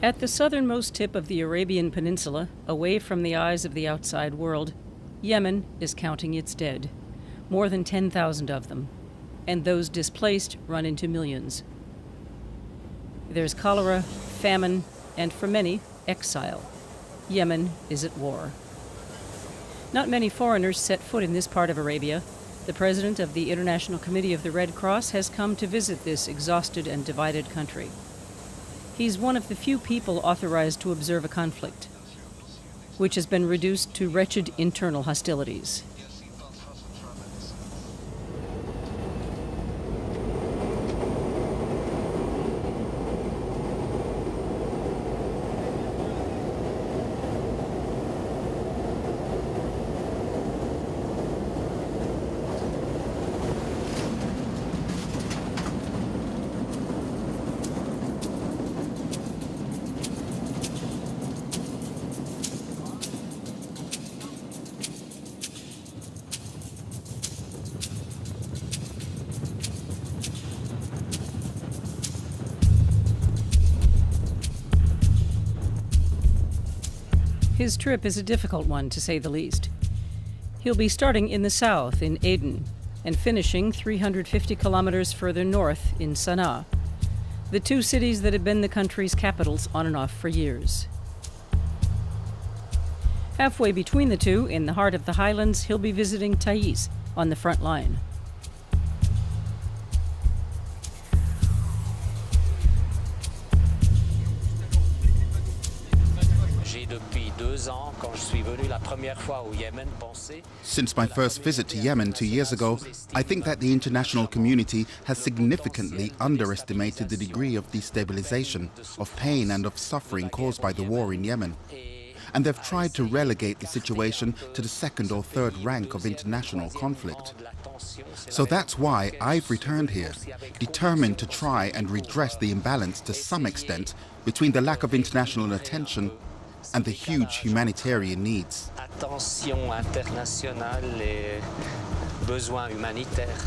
At the southernmost tip of the Arabian Peninsula, away from the eyes of the outside world, Yemen is counting its dead, more than 10,000 of them, and those displaced run into millions. There's cholera, famine, and for many, exile. Yemen is at war. Not many foreigners set foot in this part of Arabia. The president of the International Committee of the Red Cross has come to visit this exhausted and divided country. He's one of the few people authorized to observe a conflict, which has been reduced to wretched internal hostilities. His trip is a difficult one, to say the least. He'll be starting in the south, in Aden, and finishing 350 kilometers further north in Sana'a, the two cities that have been the country's capitals on and off for years. Halfway between the two, in the heart of the highlands, he'll be visiting Taiz, on the front line. Since my first visit to Yemen 2 years ago, I think that the international community has significantly underestimated the degree of destabilization, of pain and of suffering caused by the war in Yemen. And they've tried to relegate the situation to the second or third rank of international conflict. So that's why I've returned here, determined to try and redress the imbalance to some extent between the lack of international attention and the huge humanitarian needs. Attention internationale et besoins humanitaires.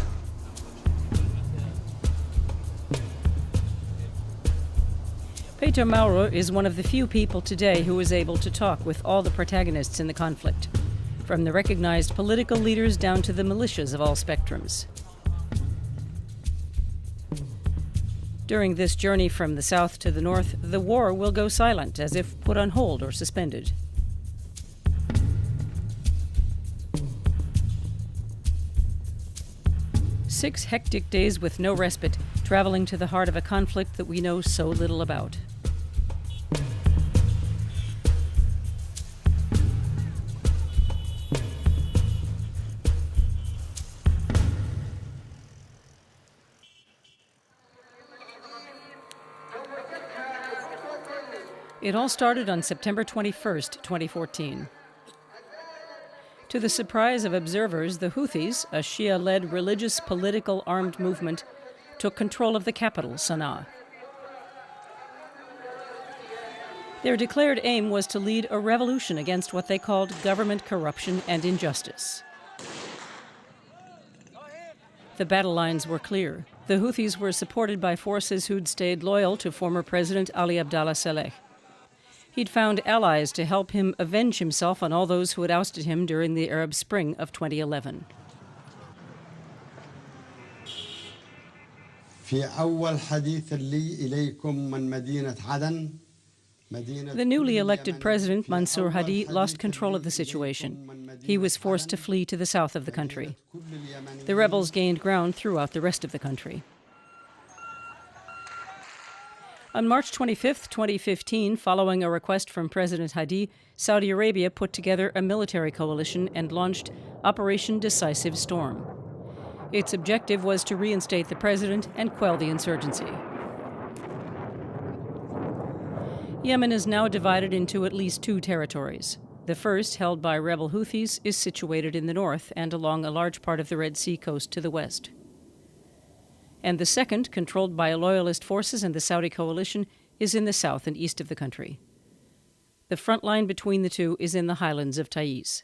Peter Mauro is one of the few people today who is able to talk with all the protagonists in the conflict, from the recognized political leaders down to the militias of all spectrums. During this journey from the south to the north, the war will go silent, as if put on hold or suspended. Six hectic days with no respite, traveling to the heart of a conflict that we know so little about. It all started on September 21st, 2014. To the surprise of observers, the Houthis, a Shia-led religious political armed movement, took control of the capital, Sana'a. Their declared aim was to lead a revolution against what they called government corruption and injustice. The battle lines were clear. The Houthis were supported by forces who'd stayed loyal to former President Ali Abdallah Saleh. He'd found allies to help him avenge himself on all those who had ousted him during the Arab Spring of 2011. The newly elected president, Mansour Hadi, lost control of the situation. He was forced to flee to the south of the country. The rebels gained ground throughout the rest of the country. On March 25, 2015, following a request from President Hadi, Saudi Arabia put together a military coalition and launched Operation Decisive Storm. Its objective was to reinstate the president and quell the insurgency. Yemen is now divided into at least two territories. The first, held by rebel Houthis, is situated in the north and along a large part of the Red Sea coast to the west. And the second, controlled by loyalist forces and the Saudi coalition, is in the south and east of the country. The front line between the two is in the highlands of Taiz.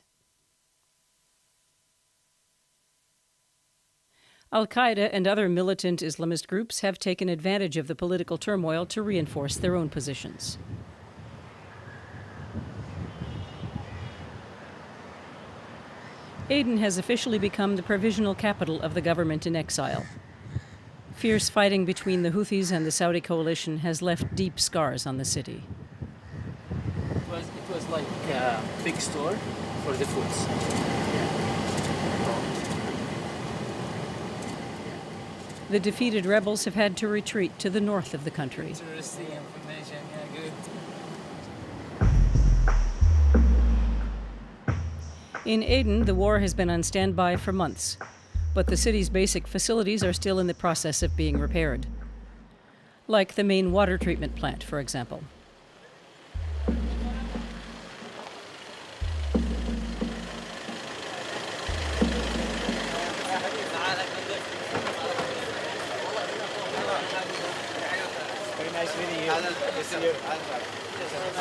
Al-Qaeda and other militant Islamist groups have taken advantage of the political turmoil to reinforce their own positions. Aden has officially become the provisional capital of the government in exile. Fierce fighting between the Houthis and the Saudi coalition has left deep scars on the city. It was like a big store for the foods. The defeated rebels have had to retreat to the north of the country. Interesting information, yeah, good. In Aden, the war has been on standby for months, but the city's basic facilities are still in the process of being repaired. Like the main water treatment plant, for example. Very nice meeting you.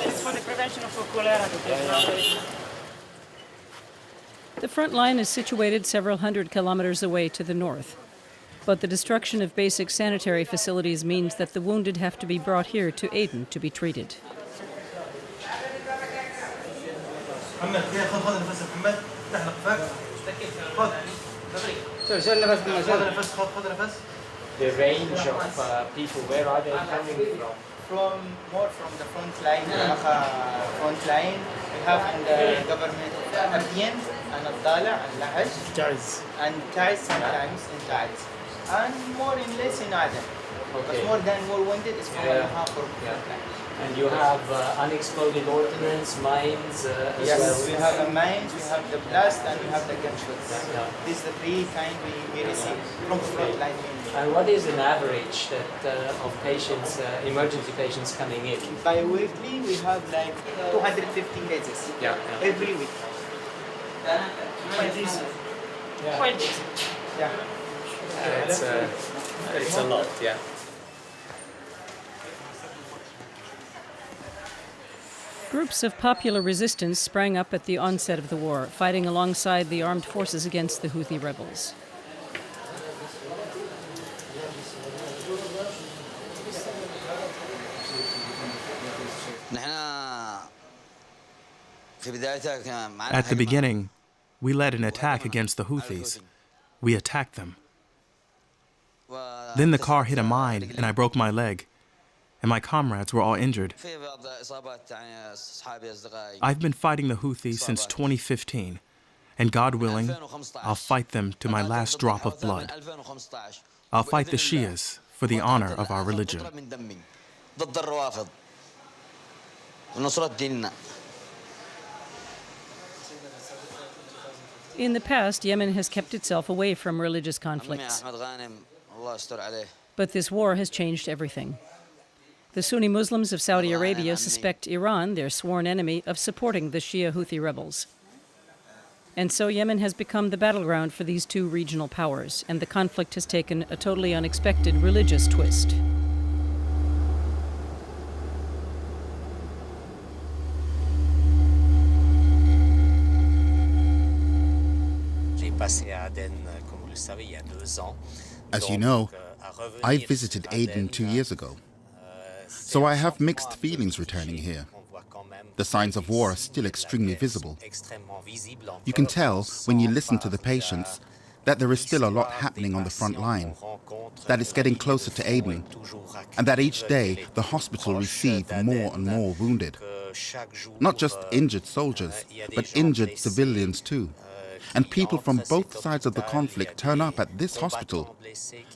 It's for the prevention of cholera. The front line is situated several hundred kilometers away to the north, but the destruction of basic sanitary facilities means that the wounded have to be brought here to Aden to be treated. The range of people, where are they coming from? More from the front line, front line. We have in the government Abiyan and Abdallah and Lahaj. And Taiz sometimes in Taiz. And more in less in Aden. But more wounded is from half or front line. And you have unexploded ordnance, mines as well? Yes, we have the mines, we have the blast, and we have the gunshots. Yeah. These are the three kind we receive from the front line. And what is an average that of patients, emergency patients coming in? Bi-weekly, we have like 250 cases. Yeah. Every week. Quite decent. Yeah. Quite decent. Yeah. It's a lot, yeah. Groups of popular resistance sprang up at the onset of the war, fighting alongside the armed forces against the Houthi rebels. At the beginning, we led an attack against the Houthis. We attacked them. Then the car hit a mine and I broke my leg, and my comrades were all injured. I've been fighting the Houthis since 2015, and God willing, I'll fight them to my last drop of blood. I'll fight the Shias for the honor of our religion. In the past, Yemen has kept itself away from religious conflicts. But this war has changed everything. The Sunni Muslims of Saudi Arabia suspect Iran, their sworn enemy, of supporting the Shia Houthi rebels. And so Yemen has become the battleground for these two regional powers, and the conflict has taken a totally unexpected religious twist. As you know, I visited Aden 2 years ago. So I have mixed feelings returning here. The signs of war are still extremely visible. You can tell when you listen to the patients that there is still a lot happening on the front line, that it's getting closer to Aden, and that each day the hospital receives more and more wounded. Not just injured soldiers, but injured civilians too. And people from both sides of the conflict turn up at this hospital.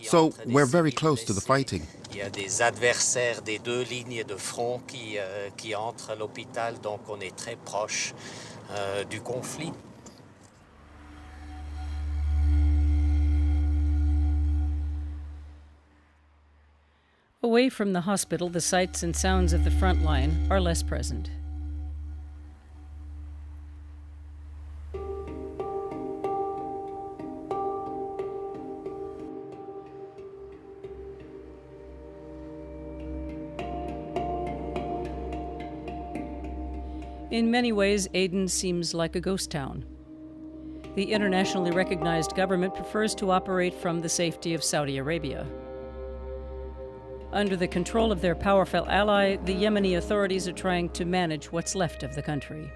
So we're very close to the fighting. Il y a des adversaires des deux lignes de front qui entrent à l'hôpital, donc on est très proche du conflit. Away from the hospital, the sights and sounds of the front line are less present. In many ways, Aden seems like a ghost town. The internationally recognized government prefers to operate from the safety of Saudi Arabia. Under the control of their powerful ally, the Yemeni authorities are trying to manage what's left of the country.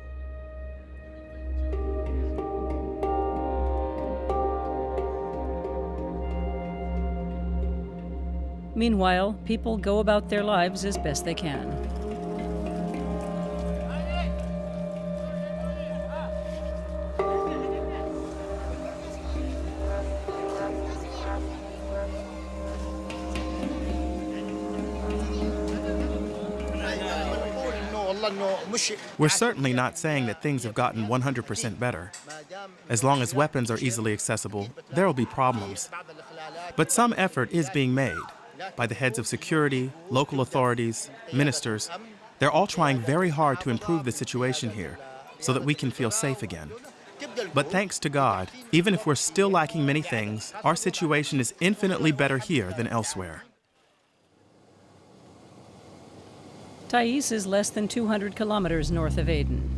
Meanwhile, people go about their lives as best they can. We're certainly not saying that things have gotten 100% better. As long as weapons are easily accessible, there will be problems. But some effort is being made by the heads of security, local authorities, ministers. They're all trying very hard to improve the situation here so that we can feel safe again. But thanks to God, even if we're still lacking many things, our situation is infinitely better here than elsewhere. Thais is less than 200 kilometers north of Aden.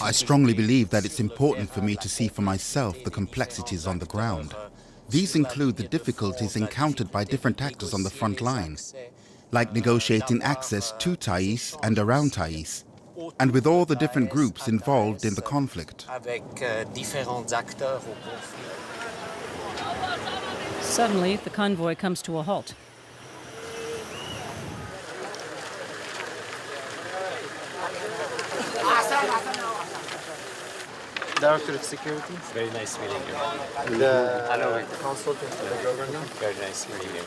I strongly believe that it's important for me to see for myself the complexities on the ground. These include the difficulties encountered by different actors on the front line, like negotiating access to Thais and around Thais, and with all the different groups involved in the conflict. Suddenly, the convoy comes to a halt. Director of Security. Very nice meeting you. The consultant to the governor. Very nice meeting you.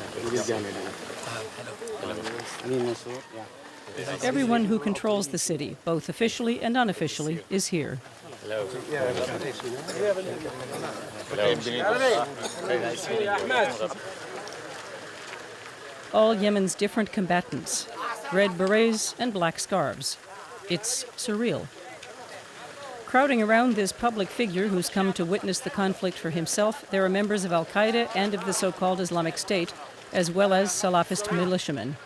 Everyone who controls the city, both officially and unofficially, is here. Hello. Very nice meeting you. All Yemen's different combatants, red berets and black scarves. It's surreal. Crowding around this public figure who's come to witness the conflict for himself, there are members of Al-Qaeda and of the so-called Islamic State, as well as Salafist militiamen.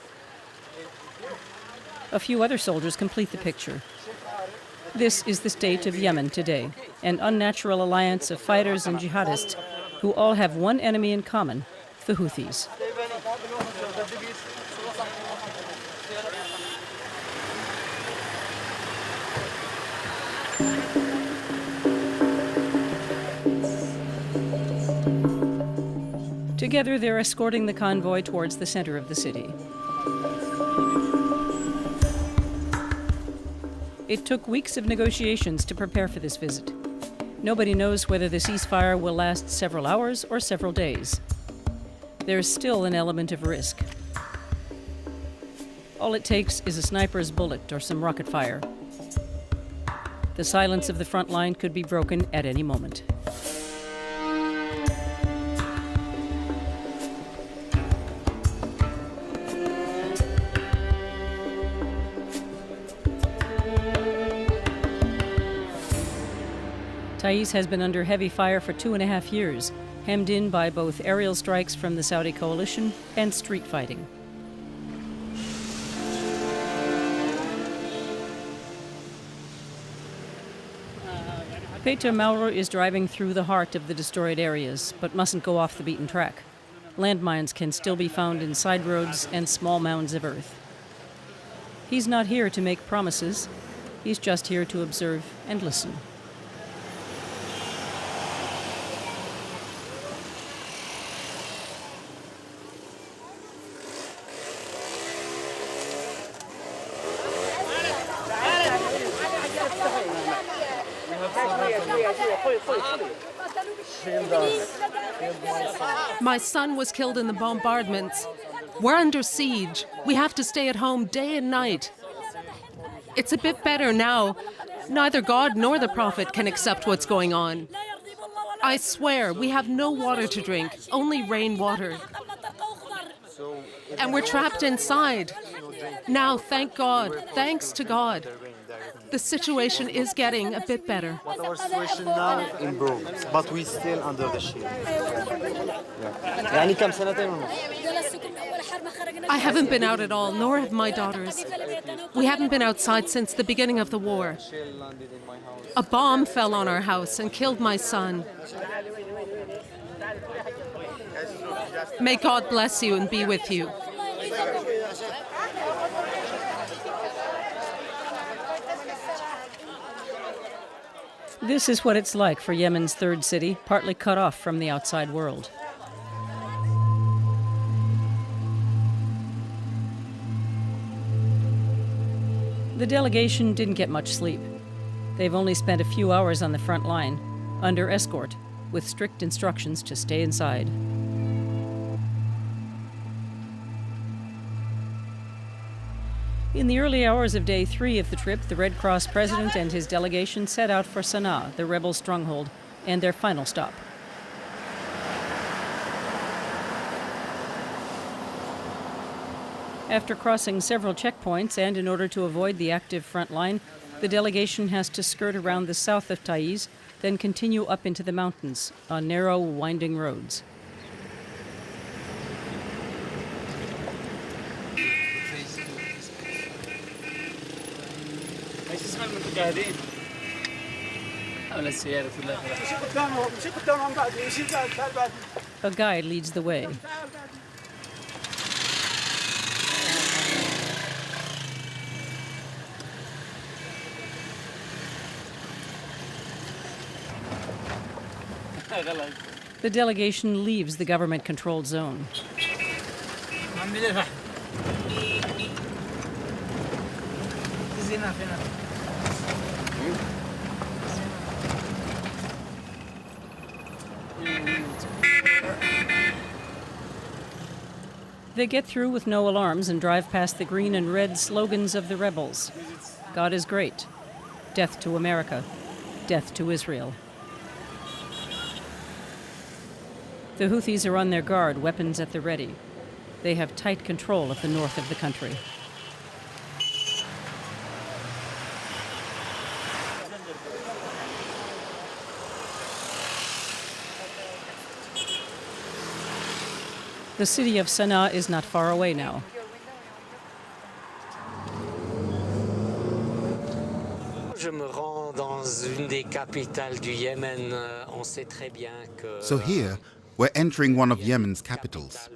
A few other soldiers complete the picture. This is the state of Yemen today, an unnatural alliance of fighters and jihadists who all have one enemy in common, the Houthis. Together, they're escorting the convoy towards the center of the city. It took weeks of negotiations to prepare for this visit. Nobody knows whether the ceasefire will last several hours or several days. There's still an element of risk. All it takes is a sniper's bullet or some rocket fire. The silence of the front line could be broken at any moment. Thais has been under heavy fire for 2.5 years, hemmed in by both aerial strikes from the Saudi coalition and street fighting. Peter Mauro is driving through the heart of the destroyed areas, but mustn't go off the beaten track. Landmines can still be found in side roads and small mounds of earth. He's not here to make promises. He's just here to observe and listen. My son was killed in the bombardments. We're under siege. We have to stay at home day and night. It's a bit better now. Neither God nor the Prophet can accept what's going on. I swear, we have no water to drink, only rainwater. And we're trapped inside. Now, thank God, thanks to God, the situation is getting a bit better. But our situation now improved, but we're still under the shield. I haven't been out at all, nor have my daughters. We haven't been outside since the beginning of the war. A bomb fell on our house and killed my son. May God bless you and be with you. This is what it's like for Yemen's third city, partly cut off from the outside world. The delegation didn't get much sleep. They've only spent a few hours on the front line, under escort, with strict instructions to stay inside. In the early hours of day 3 of the trip, the Red Cross president and his delegation set out for Sana'a, the rebel stronghold, and their final stop. After crossing several checkpoints and in order to avoid the active front line, the delegation has to skirt around the south of Taiz, then continue up into the mountains on narrow, winding roads. A guide leads the way. The delegation leaves the government-controlled zone. They get through with no alarms and drive past the green and red slogans of the rebels. God is great. Death to America. Death to Israel. The Houthis are on their guard, weapons at the ready. They have tight control of the north of the country. The city of Sana'a is not far away now. So here, we're entering one of Yemen's capitals.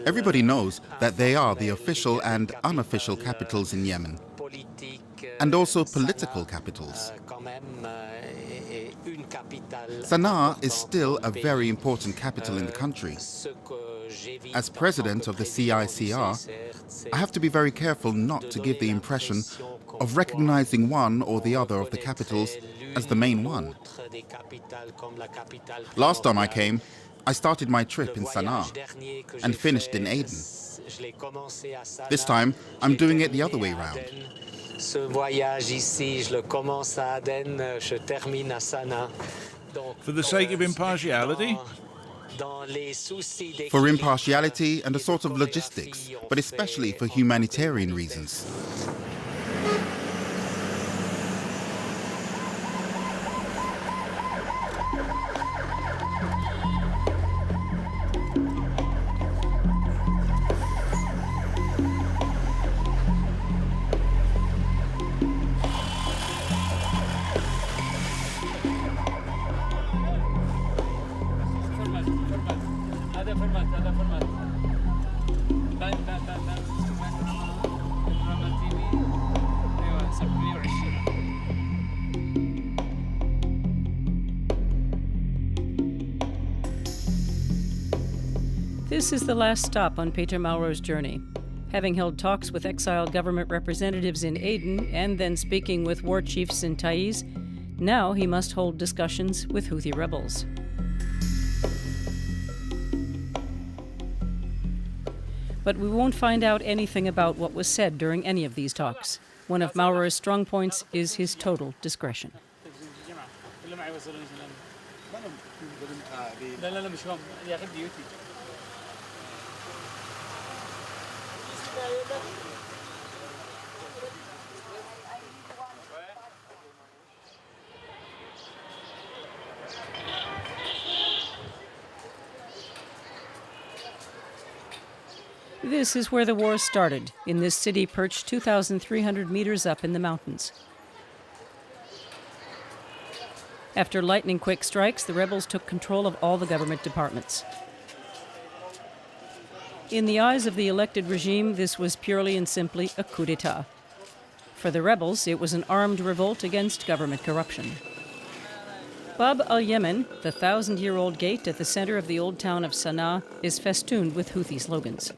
Everybody knows that they are the official and unofficial capitals in Yemen, and also political capitals. Sana'a is still a very important capital in the country. As president of the CICR, I have to be very careful not to give the impression of recognizing one or the other of the capitals as the main one. Last time I came, I started my trip in Sana'a and finished in Aden. This time, I'm doing it the other way round. For the sake of impartiality? For impartiality and a sort of logistics, but especially for humanitarian reasons. This is the last stop on Peter Mauro's journey. Having held talks with exiled government representatives in Aden and then speaking with war chiefs in Taiz, now he must hold discussions with Houthi rebels. But we won't find out anything about what was said during any of these talks. One of Mauro's strong points is his total discretion. This is where the war started, in this city perched 2,300 meters up in the mountains. After lightning-quick strikes, the rebels took control of all the government departments. In the eyes of the elected regime, this was purely and simply a coup d'etat. For the rebels, it was an armed revolt against government corruption. Bab al-Yemen, the 1,000-year-old gate at the center of the old town of Sana'a, is festooned with Houthi slogans.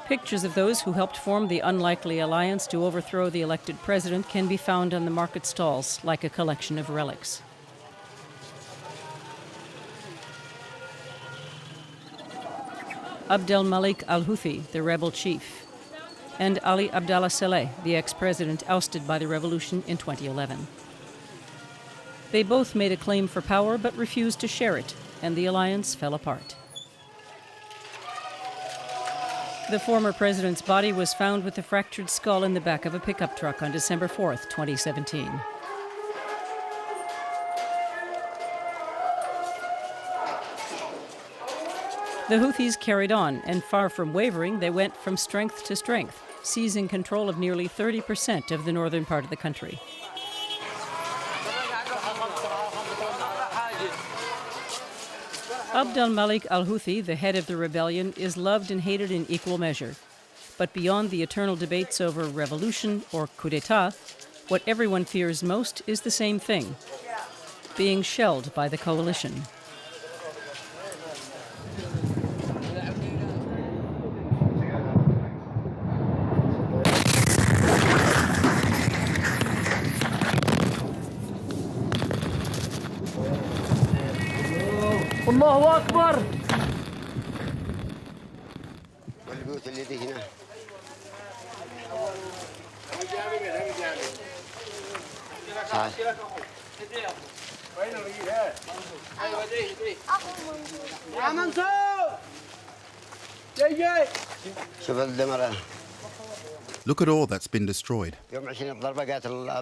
Pictures of those who helped form the unlikely alliance to overthrow the elected president can be found on the market stalls, like a collection of relics. Abdel Malik al-Houthi, the rebel chief, and Ali Abdallah Saleh, the ex-president ousted by the revolution in 2011. They both made a claim for power but refused to share it, and the alliance fell apart. The former president's body was found with a fractured skull in the back of a pickup truck on December 4th, 2017. The Houthis carried on, and far from wavering, they went from strength to strength, seizing control of nearly 30% of the northern part of the country. Abdel Malik al-Houthi, the head of the rebellion, is loved and hated in equal measure. But beyond the eternal debates over revolution or coup d'etat, what everyone fears most is the same thing: being shelled by the coalition. الله أكبر. Look at all that's been destroyed.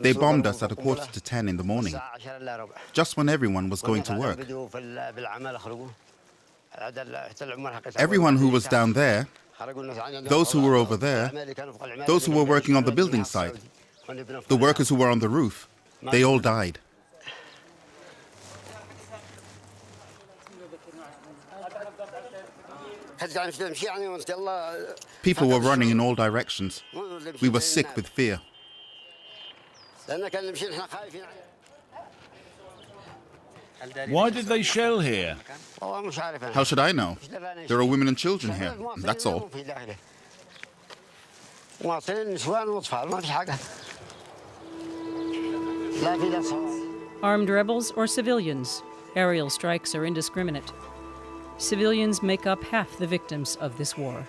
They bombed us at 9:45 in the morning, just when everyone was going to work. Everyone who was down there, those who were over there, those who were working on the building site, the workers who were on the roof, they all died. People were running in all directions. We were sick with fear. Why did they shell here? How should I know? There are women and children here, that's all. Armed rebels or civilians, aerial strikes are indiscriminate. Civilians make up half the victims of this war.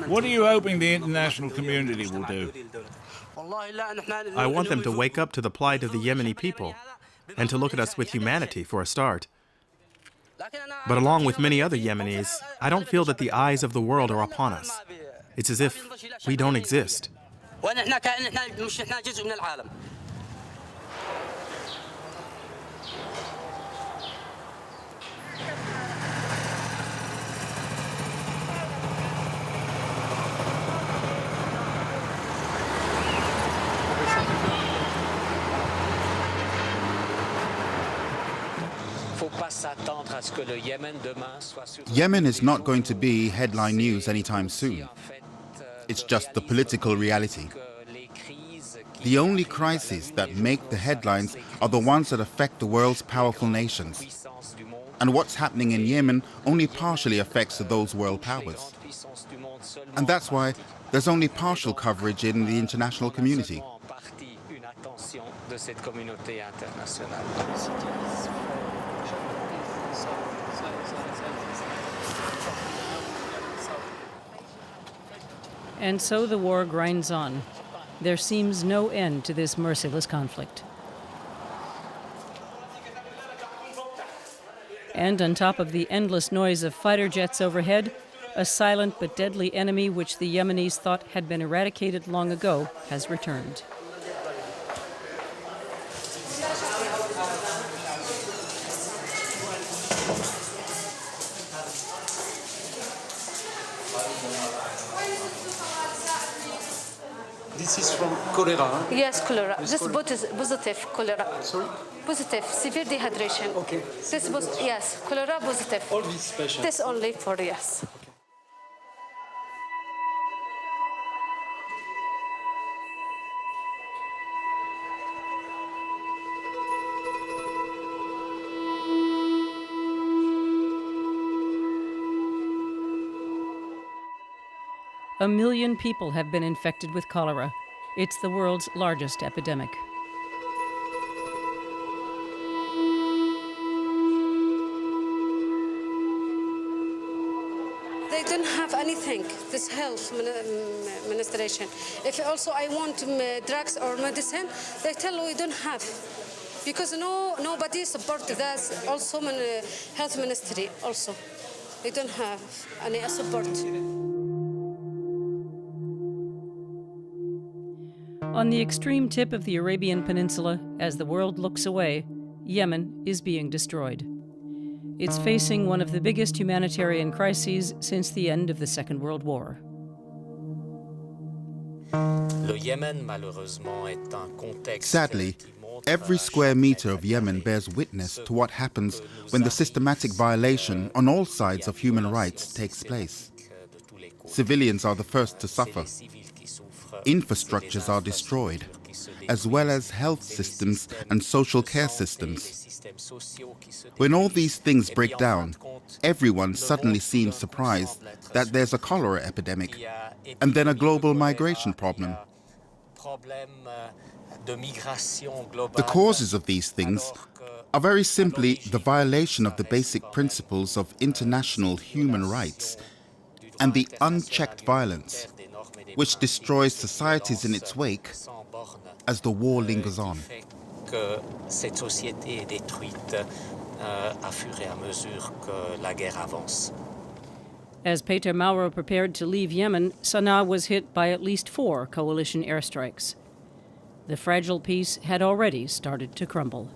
What are you hoping the international community will do? I want them to wake up to the plight of the Yemeni people and to look at us with humanity for a start. But along with many other Yemenis, I don't feel that the eyes of the world are upon us. It's as if we don't exist. Yemen is not going to be headline news anytime soon. It's just the political reality. The only crises that make the headlines are the ones that affect the world's powerful nations. And what's happening in Yemen only partially affects those world powers. And that's why there's only partial coverage in the international community. And so the war grinds on. There seems no end to this merciless conflict. And on top of the endless noise of fighter jets overhead, a silent but deadly enemy which the Yemenis thought had been eradicated long ago has returned. cholera, huh? Yes, cholera. This boat is positive cholera. Sorry? Positive, severe dehydration. Okay. This was, yes, cholera positive. All these patients. This only for yes. A million people have been infected with cholera. It's the world's largest epidemic. They don't have anything, this health administration. If also I want drugs or medicine, they tell we don't have. Because nobody support that, also health ministry also. They don't have any support. On the extreme tip of the Arabian Peninsula, as the world looks away, Yemen is being destroyed. It's facing one of the biggest humanitarian crises since the end of the Second World War. Sadly, every square meter of Yemen bears witness to what happens when the systematic violation on all sides of human rights takes place. Civilians are the first to suffer. Infrastructures are destroyed, as well as health systems and social care systems. When all these things break down, everyone suddenly seems surprised that there's a cholera epidemic and then a global migration problem. The causes of these things are very simply the violation of the basic principles of international human rights and the unchecked violence, which destroys societies in its wake as the war lingers on. As Peter Mauro prepared to leave Yemen, Sana'a was hit by at least 4 coalition airstrikes. The fragile peace had already started to crumble.